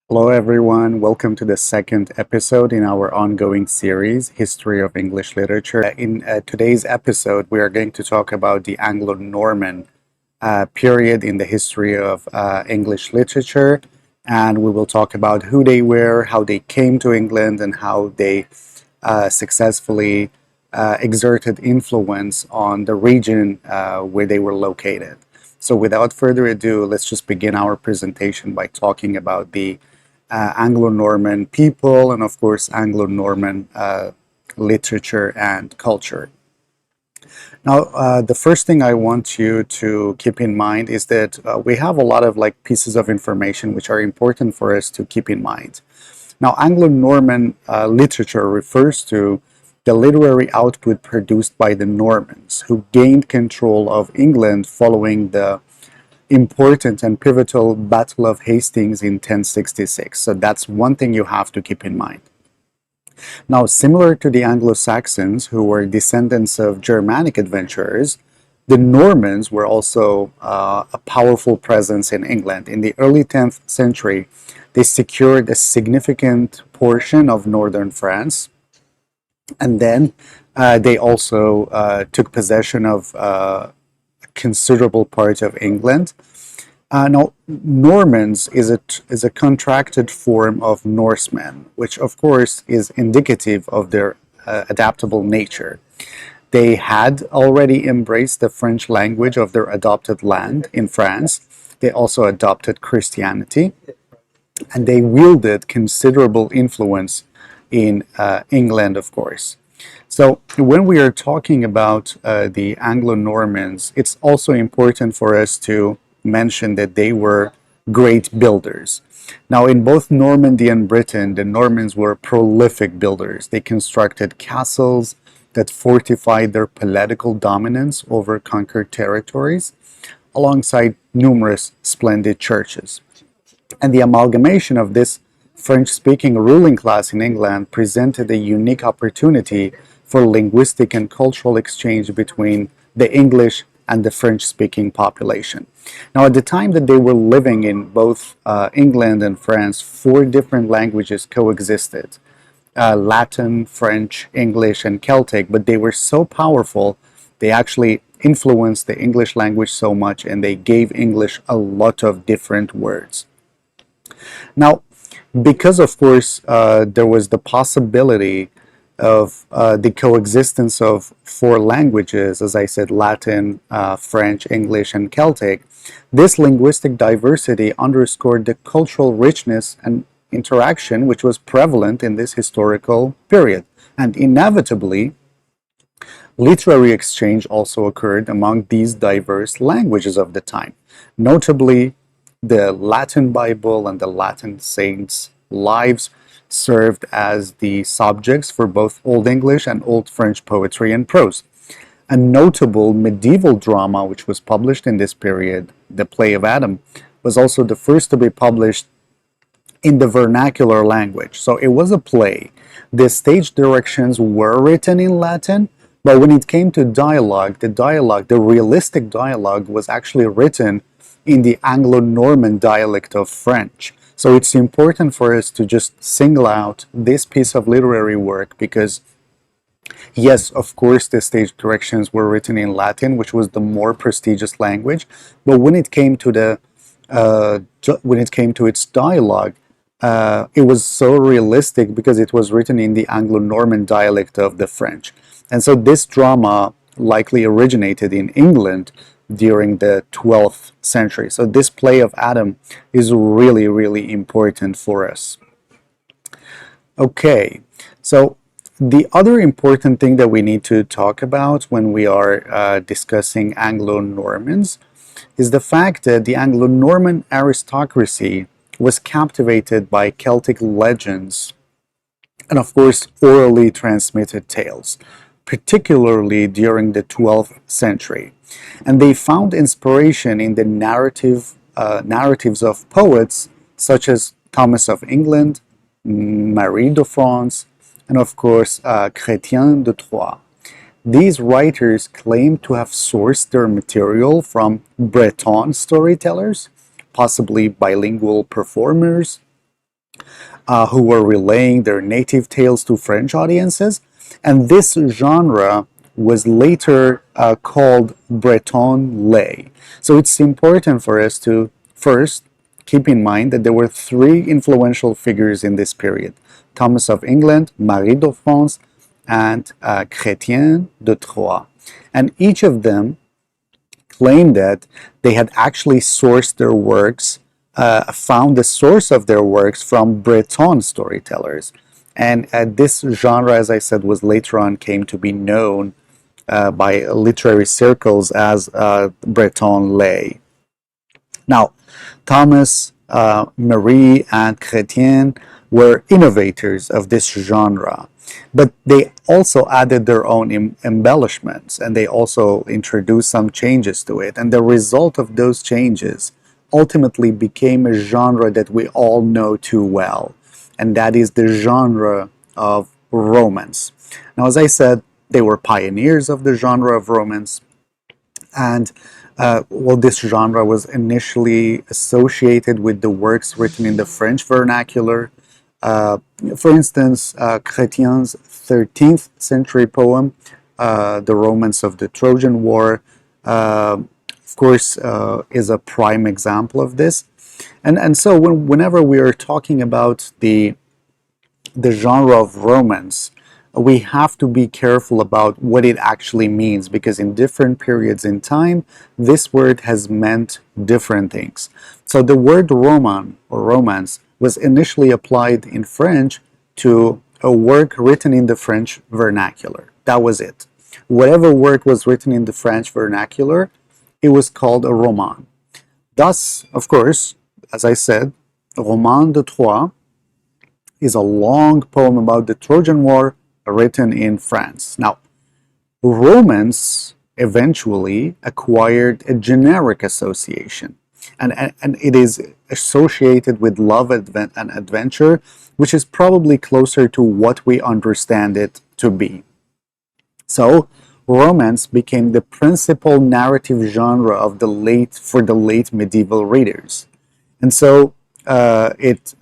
Hello, everyone. Welcome to the second episode in our ongoing series, History of English Literature. In today's episode, we are going to talk about the Anglo-Norman period in the history of English literature. And we will talk about who they were, how they came to England, and how they successfully exerted influence on the region where they were located. So without further ado, let's just begin our presentation by talking about the Anglo-Norman people and, of course, Anglo-Norman literature and culture. Now, the first thing I want you to keep in mind is that we have a lot of pieces of information which are important for us to keep in mind. Now, Anglo-Norman literature refers to the literary output produced by the Normans, who gained control of England following the important and pivotal Battle of Hastings in 1066. So that's one thing you have to keep in mind. Now, similar to the Anglo-Saxons, who were descendants of Germanic adventurers, the Normans were also a powerful presence in England. In the early 10th century, they secured a significant portion of northern France, and then they also took possession of considerable part of England. Now, Normans is a contracted form of Norsemen, which of course is indicative of their adaptable nature. They had already embraced the French language of their adopted land in France. They also adopted Christianity, and they wielded considerable influence in England, of course. So when we are talking about the Anglo-Normans, it's also important for us to mention that they were great builders. Now, in both Normandy and Britain, the Normans were prolific builders. They constructed castles that fortified their political dominance over conquered territories, alongside numerous splendid churches. And the amalgamation of this French-speaking ruling class in England presented a unique opportunity for linguistic and cultural exchange between the English and the French-speaking population. Now, at the time that they were living in both England and France, four different languages coexisted: Latin, French, English, and Celtic, but they were so powerful, they actually influenced the English language so much, and they gave English a lot of different words. Now, because of course there was the possibility of the coexistence of four languages, as I said, Latin, French, English, and Celtic, this linguistic diversity underscored the cultural richness and interaction which was prevalent in this historical period. And inevitably, literary exchange also occurred among these diverse languages of the time. Notably, the Latin Bible and the Latin saints' lives served as the subjects for both Old English and Old French poetry and prose. A notable medieval drama which was published in this period, The Play of Adam, was also the first to be published in the vernacular language. So it was a play. The stage directions were written in Latin, but when it came to dialogue, the realistic dialogue was actually written in the Anglo-Norman dialect of French. So it's important for us to just single out this piece of literary work because, yes, of course, the stage directions were written in Latin, which was the more prestigious language, but when it came to its dialogue, it was so realistic because it was written in the Anglo-Norman dialect of the French. And so this drama likely originated in England during the 12th century. So this Play of Adam is really, really important for us. Okay, so the other important thing that we need to talk about when we are discussing Anglo-Normans is the fact that the Anglo-Norman aristocracy was captivated by Celtic legends and, of course, orally transmitted tales, particularly during the 12th century. And they found inspiration in the narratives of poets such as Thomas of England, Marie de France, and of course Chrétien de Troyes. These writers claim to have sourced their material from Breton storytellers, possibly bilingual performers, who were relaying their native tales to French audiences. And this genre was later called Breton lay. So it's important for us to first keep in mind that there were three influential figures in this period: Thomas of England, Marie de France, and Chrétien de Troyes. And each of them claimed that they had actually sourced their works, found the source of their works from Breton storytellers. And this genre, as I said, was later on came to be known by literary circles as Breton lay. Now, Thomas, Marie, and Chrétien were innovators of this genre, but they also added their own embellishments, and they also introduced some changes to it. And the result of those changes ultimately became a genre that we all know too well, and that is the genre of romance. Now, as I said, they were pioneers of the genre of romance, and well, this genre was initially associated with the works written in the French vernacular. Uh, for instance, Chrétien's 13th century poem, The Romance of the Trojan War, of course, is a prime example of this. And so whenever we are talking about the genre of romance, we have to be careful about what it actually means, because in different periods in time, this word has meant different things. So the word roman or romance was initially applied in French to a work written in the French vernacular. That was it. Whatever work was written in the French vernacular, it was called a roman. Thus, of course, as I said, Roman de Troyes is a long poem about the Trojan War written in France. Now, romance eventually acquired a generic association, and it is associated with love and adventure, which is probably closer to what we understand it to be. So, romance became the principal narrative genre of the late medieval readers, and so it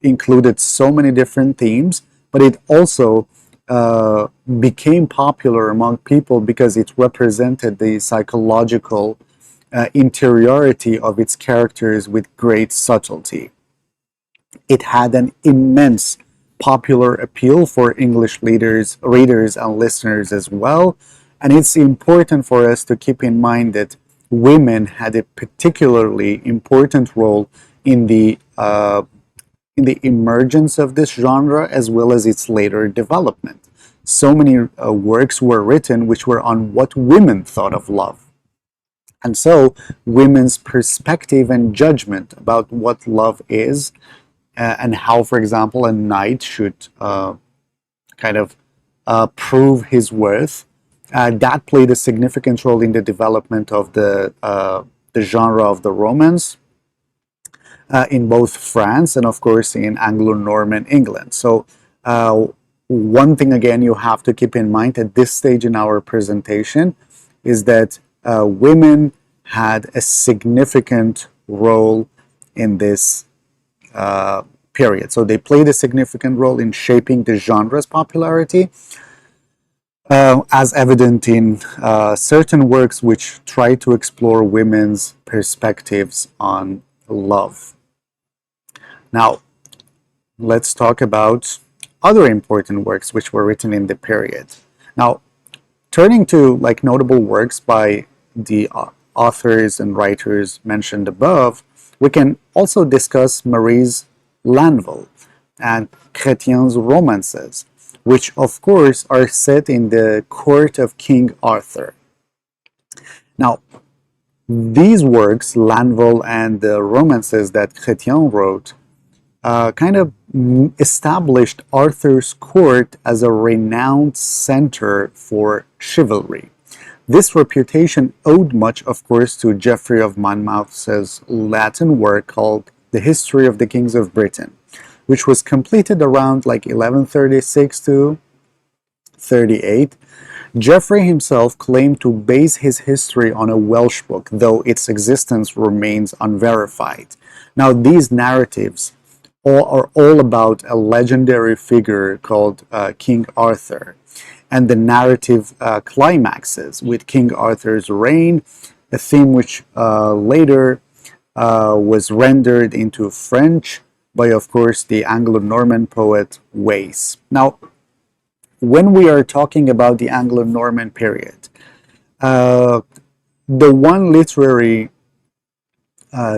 included so many different themes, but it also became popular among people because it represented the psychological interiority of its characters with great subtlety. It had an immense popular appeal for English readers and listeners as well. And it's important for us to keep in mind that women had a particularly important role in the emergence of this genre as well as its later development. So many works were written which were on what women thought of love. And so women's perspective and judgment about what love is and how, for example, a knight should kind of prove his worth, that played a significant role in the development of the genre of the romance in both France and, of course, in Anglo-Norman England. So one thing, again, you have to keep in mind at this stage in our presentation is that women had a significant role in this period. So they played a significant role in shaping the genre's popularity, as evident in certain works which try to explore women's perspectives on love. Now, let's talk about other important works which were written in the period. Now, turning to like notable works by the authors and writers mentioned above, we can also discuss Marie's Lanval and Chrétien's romances, which of course are set in the court of King Arthur. Now, these works, Lanval and the romances that Chrétien wrote, kind of established Arthur's court as a renowned center for chivalry. This reputation owed much, of course, to Geoffrey of Monmouth's Latin work called The History of the Kings of Britain, which was completed around like 1136 to 38. Geoffrey himself claimed to base his history on a Welsh book, though its existence remains unverified. Now, these narratives are all about a legendary figure called King Arthur, and the narrative climaxes with King Arthur's reign, a theme which later was rendered into French by, of course, the Anglo-Norman poet Wace. Now, when we are talking about the Anglo-Norman period, uh, the one literary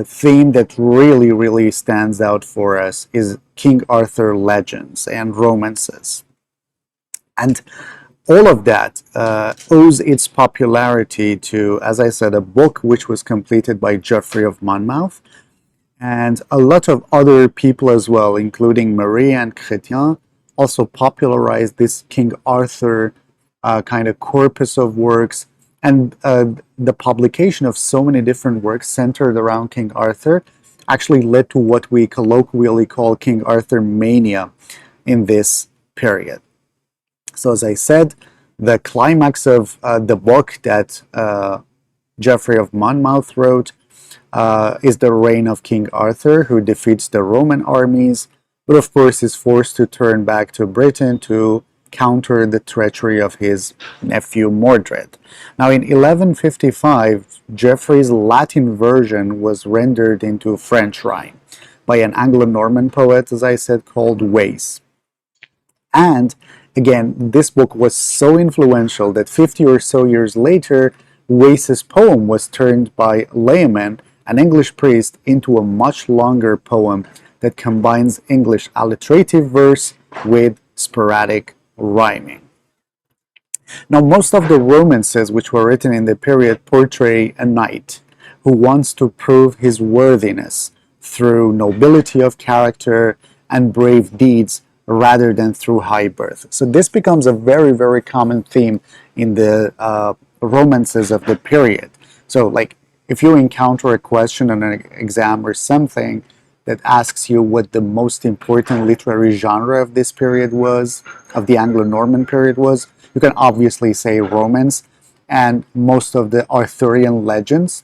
theme that really stands out for us is King Arthur legends and romances. And all of that owes its popularity to, as I said, a book which was completed by Geoffrey of Monmouth, and a lot of other people as well, including Marie and Chrétien, also popularized this King Arthur kind of corpus of works. And the publication of so many different works centered around King Arthur actually led to what we colloquially call King Arthur mania in this period. So, as I said, the climax of the book that Geoffrey of Monmouth wrote is the reign of King Arthur, who defeats the Roman armies, but of course is forced to turn back to Britain to counter the treachery of his nephew Mordred. Now, in 1155, Geoffrey's Latin version was rendered into French rhyme by an Anglo-Norman poet, as I said, called Wace. And again, this book was so influential that 50 or so years later, Wace's poem was turned by Layman, an English priest, into a much longer poem that combines English alliterative verse with sporadic rhyming. Now, most of the romances which were written in the period portray a knight who wants to prove his worthiness through nobility of character and brave deeds rather than through high birth. So this becomes a very common theme in the romances of the period. So, like, if you encounter a question on an exam or something that asks you what the most important literary genre of this period was, of the Anglo-Norman period was, you can obviously say romance, and most of the Arthurian legends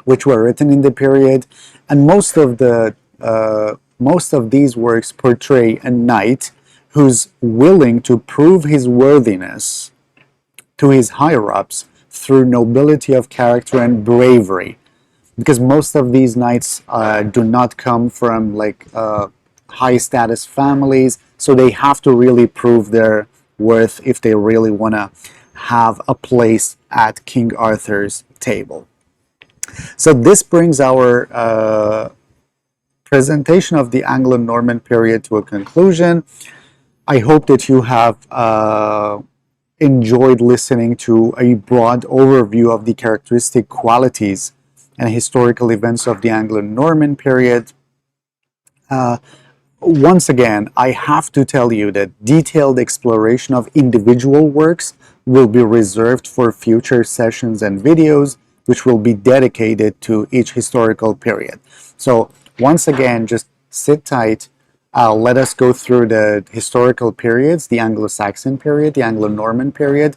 which were written in the period, and most of these works portray a knight who's willing to prove his worthiness to his higher-ups through nobility of character and bravery, because most of these knights do not come from like high status families, so they have to really prove their worth if they really want to have a place at King Arthur's table. So this brings our presentation of the Anglo-Norman period to a conclusion. I hope that you have enjoyed listening to a broad overview of the characteristic qualities and historical events of the Anglo-Norman period. Once again, I have to tell you that detailed exploration of individual works will be reserved for future sessions and videos, which will be dedicated to each historical period. So once again, just sit tight. Let us go through the historical periods, the Anglo-Saxon period, the Anglo-Norman period,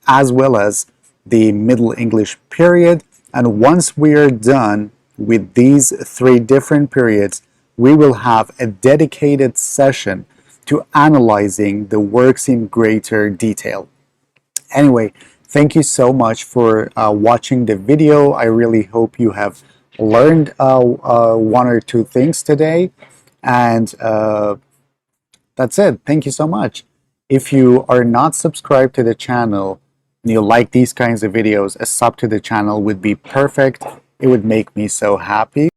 as well as the Middle English period. And once we are done with these three different periods, we will have a dedicated session to analyzing the works in greater detail. Anyway, thank you so much for watching the video. I really hope you have learned one or two things today. And that's it. Thank you so much. If you are not subscribed to the channel and you like these kinds of videos, a sub to the channel would be perfect. It would make me so happy.